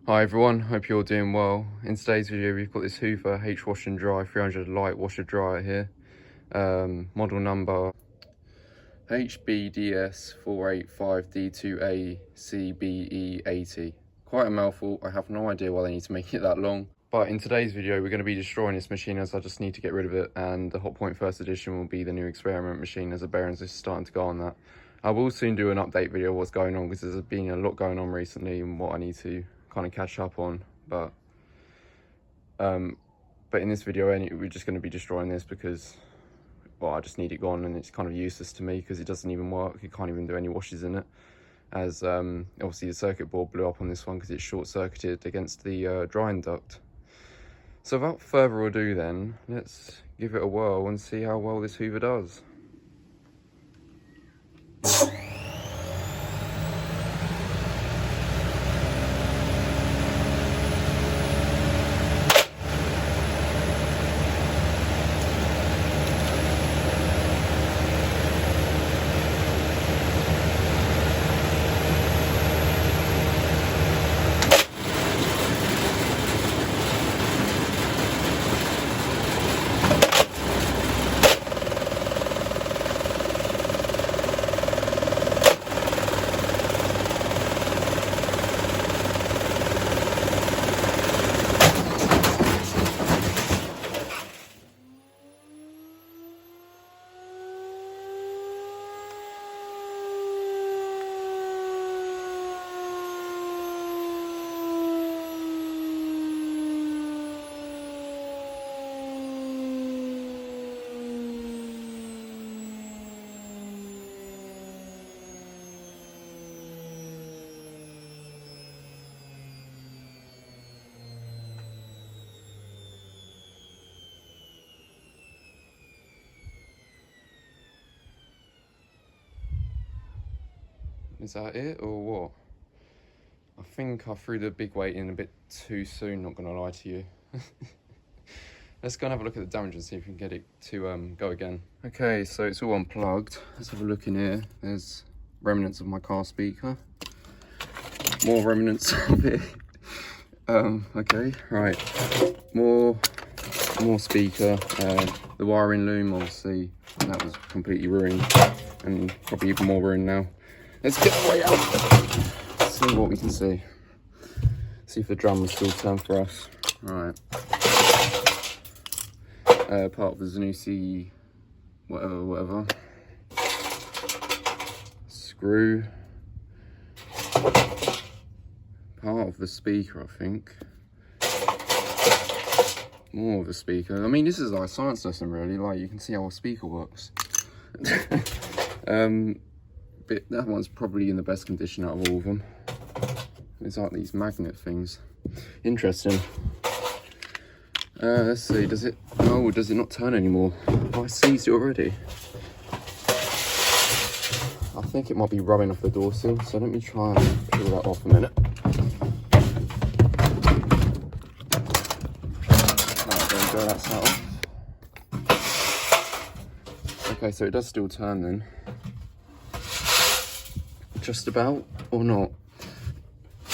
Hi everyone, hope you're all doing well. In today's video we've got this Hoover H Wash and Dry 300 light washer dryer here. Model number HBDS485D2ACBE80. Quite a mouthful, I have no idea why they need to make it that long. But in today's video we're going to be destroying this machine as I just need to get rid of it, and the Hotpoint First Edition will be the new experiment machine as the bearings are starting to go on that. I will soon do an update video of what's going on because there's been a lot going on recently and what I need to kind of catch up on, but in this video we're just going to be destroying this because, well, I just need it gone and it's kind of useless to me because it doesn't even work. You can't even do any washes in it, as obviously the circuit board blew up on this one because it's short-circuited against the drying duct. So without further ado then, let's give it a whirl and see how well this Hoover does. Is that it or what? I think I threw the big weight in a bit too soon, not gonna lie to you. Let's go and have a look at the damage and see if we can get it to go again. Okay, so it's all unplugged. Let's have a look in here. There's remnants of my car speaker. More remnants of it. Okay, right. More speaker. The wiring loom, obviously, that was completely ruined. And probably even more ruined now. Let's get the way out. Let's see what we can see. See if the drum will still turn for us. Right. Part of the Zanussi, whatever. Screw. Part of the speaker, I think. More of the speaker. I mean, this is like a science lesson, really. Like, you can see how a speaker works. But that one's probably in the best condition out of all of them. It's like these magnet things. Interesting. Let's see, does it, oh, does it not turn anymore? Have I seized it already? I think it might be rubbing off the door sill, so let me try and peel that off a minute. Right, there we go, that's that off. Okay, so it does still turn then. Just about, or not. I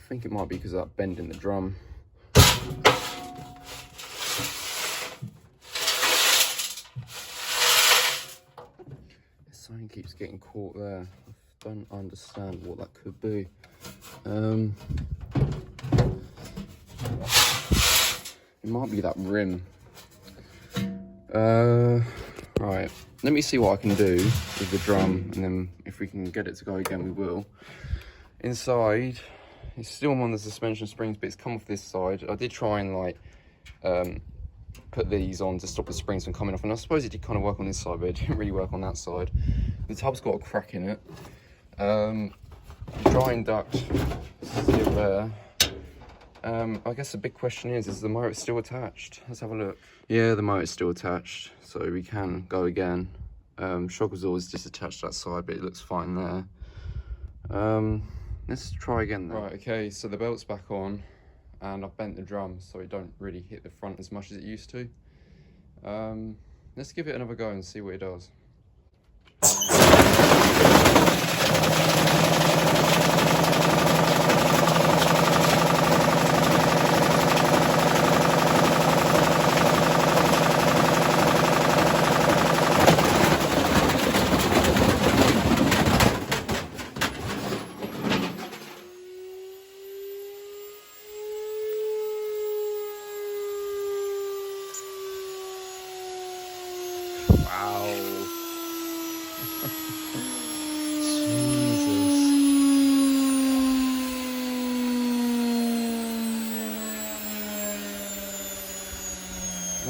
think it might be because of that bend in the drum. Something keeps getting caught there. I don't understand what that could be. It might be that rim. Right. Let me see what I can do with the drum, and then if we can get it to go again, we will. Inside, it's still on the suspension springs, but it's come off this side. I did try and like put these on to stop the springs from coming off, and I suppose it did kind of work on this side, but it didn't really work on that side. The tub's got a crack in it. The drying duct is still there. I guess the big question is the motor still attached? Let's have a look. Yeah, the motor's still attached, so we can go again. Shock absorber is disattached that side, but it looks fine there. Let's try again then. Right, okay, so the belt's back on, and I've bent the drum so it don't really hit the front as much as it used to. Let's give it another go and see what it does.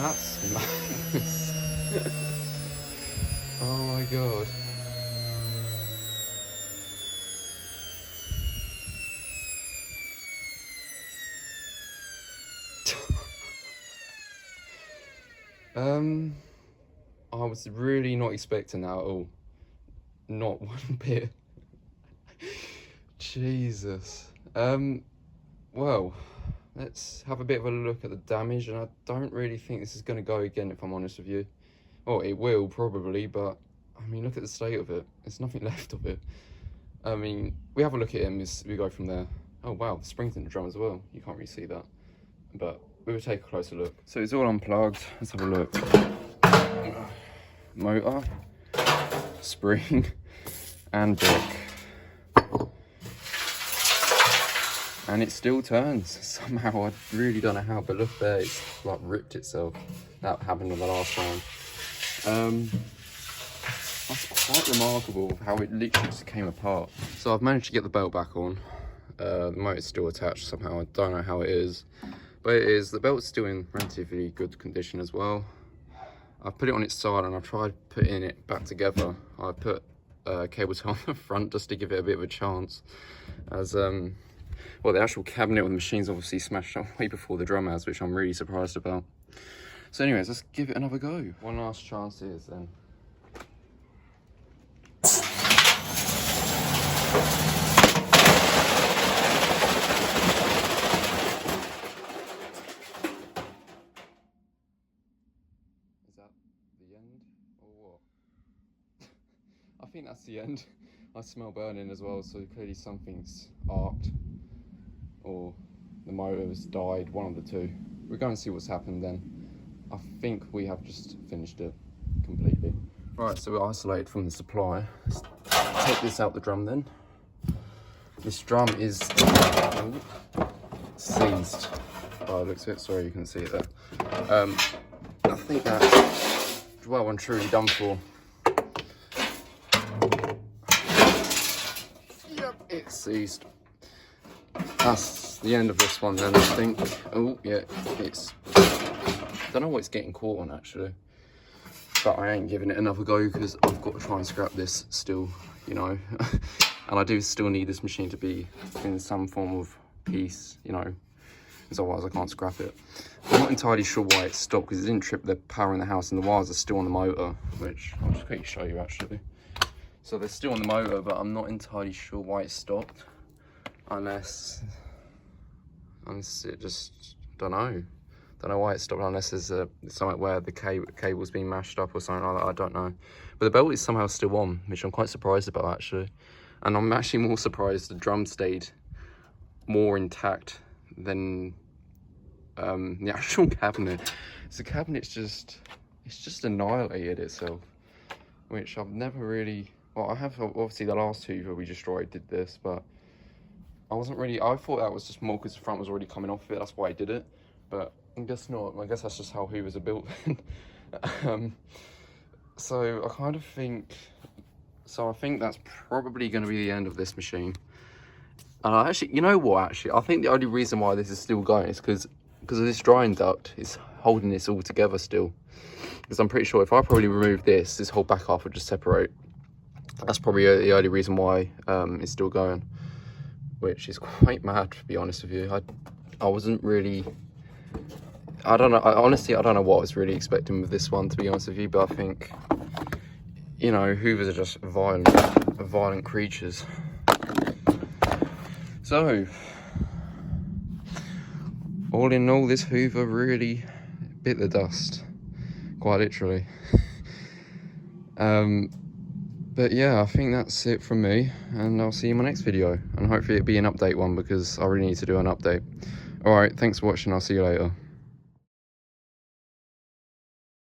That's nice. Oh my god. I was really not expecting that at all. Not one bit. Jesus. Well, let's have a bit of a look at the damage, and I don't really think this is going to go again, if I'm honest with you. Well, it will probably, but I mean, look at the state of it. There's nothing left of it. I mean, we have a look at him as we go from there. Oh wow, the spring's in the drum as well. You can't really see that, but we will take a closer look. So it's all unplugged. Let's have a look. Motor, spring, and brick. And it still turns somehow. I really don't know how, but look there, it's like ripped itself. That happened on the last round. That's quite remarkable how it literally just came apart. So I've managed to get the belt back on. The motor's still attached somehow. I don't know how it is, but it is. The belt's still in relatively good condition as well. I've put it on its side and I've tried putting it back together. I put cable tie on the front just to give it a bit of a chance, as well, the actual cabinet with the machine's obviously smashed up way before the drum has, which I'm really surprised about. So anyways, let's give it another go. One last chance is then. Is that the end or what? I think that's the end. I smell burning as well, so clearly something's arced or the motor's died, one of the two. We're going to see what's happened then. I think we have just finished it completely. Right, so we're isolated from the supply. Let's take this out the drum then. This drum is seized by the looks of it. Sorry, you can see it there. I think that's well and truly done for. Yep, it's seized. That's the end of this one then, I think. Oh yeah, it's, I don't know what it's getting caught on actually, but I ain't giving it another go because I've got to try and scrap this still, you know. And I do still need this machine to be in some form of peace, you know, because otherwise I can't scrap it. I'm not entirely sure why it stopped, because it didn't trip the power in the house and the wires are still on the motor, which I'll just quickly show you actually. So they're still on the motor, but I'm not entirely sure why it stopped. Unless it just, don't know why it stopped, unless there's something where the cable's been mashed up or something like that. I don't know, but the belt is somehow still on, which I'm quite surprised about actually. And I'm actually more surprised the drum stayed more intact than the actual cabinet. So the cabinet's just, it's just annihilated itself, which I've never really, well, I have obviously the last two that we destroyed did this, but I wasn't really, I thought that was just more because the front was already coming off of it, that's why I did it, but I guess not. I guess that's just how Hoovers are built then. So I kind of think, so I think that's probably going to be the end of this machine. And I actually, you know what, actually, I think the only reason why this is still going is because of this drying duct is holding this all together still. Because I'm pretty sure if I probably remove this whole back half would just separate. That's probably the only reason why it's still going, which is quite mad, to be honest with you. I wasn't really, I don't know, honestly, I don't know what I was really expecting with this one, to be honest with you, but I think, you know, Hoovers are just violent creatures. So, all in all, this Hoover really bit the dust, quite literally. But yeah, I think that's it from me, and I'll see you in my next video, and hopefully it'll be an update one, because I really need to do an update. Alright, thanks for watching, I'll see you later.